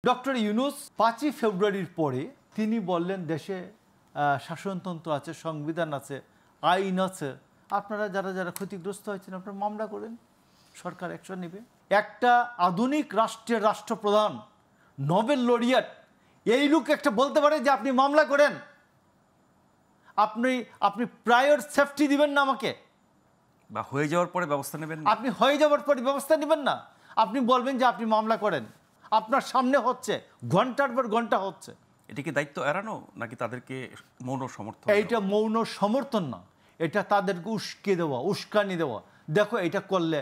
Doctor Yunus ৫ই ফেব্রুয়ারির পরে তিনি বললেন দেশে শাসনতন্ত্র আছে, সংবিধান আছে, আইন আছে, আপনারা যারা যারা ক্ষতিগ্রস্ত হয়েছেন আপনারা মামলা করেন, সরকার অ্যাকশন নেবে। একটা আধুনিক রাষ্ট্রের রাষ্ট্রপ্রধান, নোবেল লরিয়েট, এই লোক একটা বলতে পারে যে আপনি মামলা করেন, আপনি প্রায়র সেফটি দিবেন না আমাকে, বা হয়ে যাওয়ার পরে ব্যবস্থা নেবেন, আপনি হয়ে যাওয়ার পরে ব্যবস্থা নেবেন না, আপনি বলবেন যে আপনি মামলা করেন, আপনার সামনে হচ্ছে, ঘন্টার পর ঘন্টা হচ্ছে। এটা কি দায়িত্ব এড়ানো নাকি তাদেরকে মৌন সমর্থন? এইটা মৌন সমর্থন না, এটা তাদেরকে উস্কে দেওয়া, উস্কানি দেওয়া। দেখো এটা করলে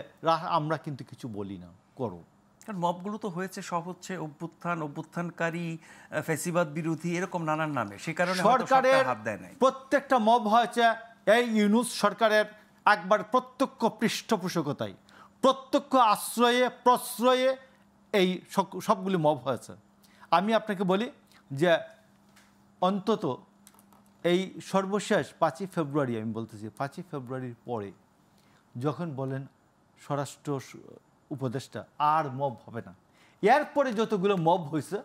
আমরা কিন্তু কিছু বলি না, করো। কারণ মবগুলো তো হয়েছে সব হচ্ছে অভ্যুত্থানকারী, ফ্যাসিবাদ বিরোধী, এরকম নানান নামে, সে কারণে সরকারের হাত দেয় নাই। প্রত্যেকটা মব হয়েছে এই ইউনূস সরকারের একবার প্রত্যক্ষ পৃষ্ঠপোষকতায়, প্রত্যক্ষ আশ্রয়ে প্রশ্রয়ে এই সবগুলি মব হয়েছে। আমি আপনাকে বলি যে অন্তত এই সর্বশেষ ৫ই ফেব্রুয়ারি, আমি বলতেছি ৫ই ফেব্রুয়ারির পরে যখন বলেন স্বরাষ্ট্র উপদেষ্টা আর মব হবে না, এরপরে যতগুলো মব হয়েছে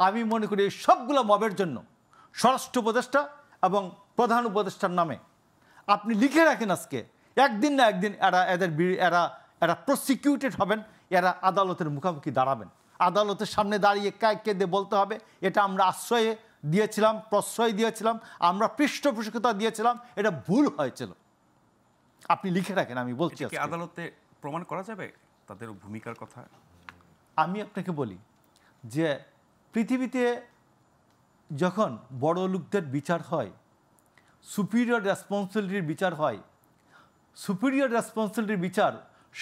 আমি মনে করি এই সবগুলো মবের জন্য স্বরাষ্ট্র উপদেষ্টা এবং প্রধান উপদেষ্টার নামে আপনি লিখে রাখেন, আজকে একদিন না একদিন এরা প্রসিকিউটেড হবেন, এরা আদালতের মুখোমুখি দাঁড়াবেন, আদালতের সামনে দাঁড়িয়ে কেঁদে বলতে হবে এটা আমরা আশ্রয়ে দিয়েছিলাম, প্রশ্রয় দিয়েছিলাম, আমরা পৃষ্ঠপোষকতা দিয়েছিলাম, এটা ভুল হয়েছিল। আপনি লিখে রাখেন, আমি বলছি। আদালতে প্রমাণ করা যাবে তাদের ভূমিকার কথা? আমি আপনাকে বলি যে পৃথিবীতে যখন বড় লোকদের বিচার হয়, সুপিরিয়র রেসপন্সিবিলিটির বিচার হয়, সুপিরিয়র রেসপন্সিবিলিটির বিচার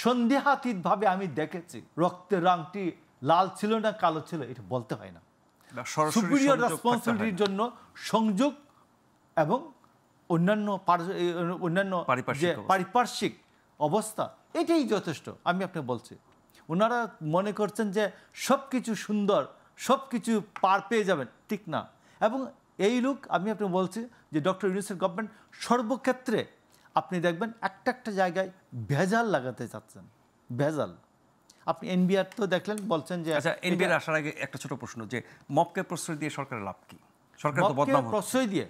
সন্দেহাতীতভাবে আমি দেখেছি। রক্তের রংটি লাল ছিল না কালো ছিল এটা বলতে হয় না, সুপিরিয়র রেসপন্সিবিলিটির জন্য সংযোগ এবং অন্যান্য যে পারিপার্শ্বিক অবস্থা এটাই যথেষ্ট। আমি আপনাকে বলছি, ওনারা মনে করছেন যে সব কিছু সুন্দর, সব কিছু পার পেয়ে যাবেন, ঠিক না। এবং এই লোক, আমি আপনাকে বলছি যে ডক্টর ইউনূসের গভর্নমেন্ট সর্বক্ষেত্রে আপনি দেখবেন একটা জায়গায় ভেজাল লাগাতে চাচ্ছেন, ভেজাল। আপনি এনবিআর তো দেখলেন, বলছেন যে আচ্ছা, এনবিআর আসার আগে একটা ছোট প্রশ্ন, যে মবকে প্রশ্রয় দিয়ে সরকারের লাভ কি? সরকার তো বদনাম প্রশ্রয় দিয়ে,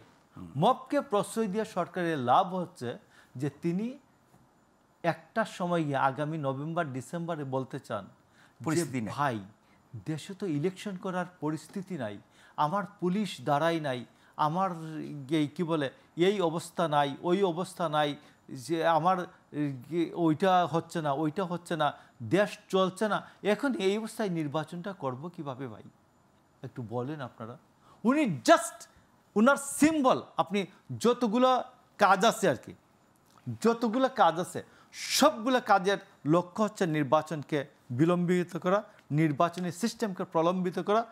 মবকে প্রশ্রয় দিয়ে সরকারের লাভ হচ্ছে যে তিনি একটা সময় আগামী নভেম্বর ডিসেম্বরে বলতে চান ভাই দেশে তো ইলেকশন করার পরিস্থিতি নাই, আমার পুলিশ দাঁড়াই নাই, আমার কি বলে এই অবস্থা নাই, ওই অবস্থা নাই, যে আমার ওইটা হচ্ছে না, ওইটা হচ্ছে না, দেশ চলছে না, এখন এই অবস্থায় নির্বাচনটা করব কিভাবে ভাই, একটু বলেন আপনারা। উনি জাস্ট উনার সিম্বল, আপনি যতগুলো কাজ আছে আর কি, যতগুলো কাজ আছে সবগুলো কাজের লক্ষ্য হচ্ছে নির্বাচনকে বিলম্বিত করা, নির্বাচনী সিস্টেমকে প্রলম্বিত করা।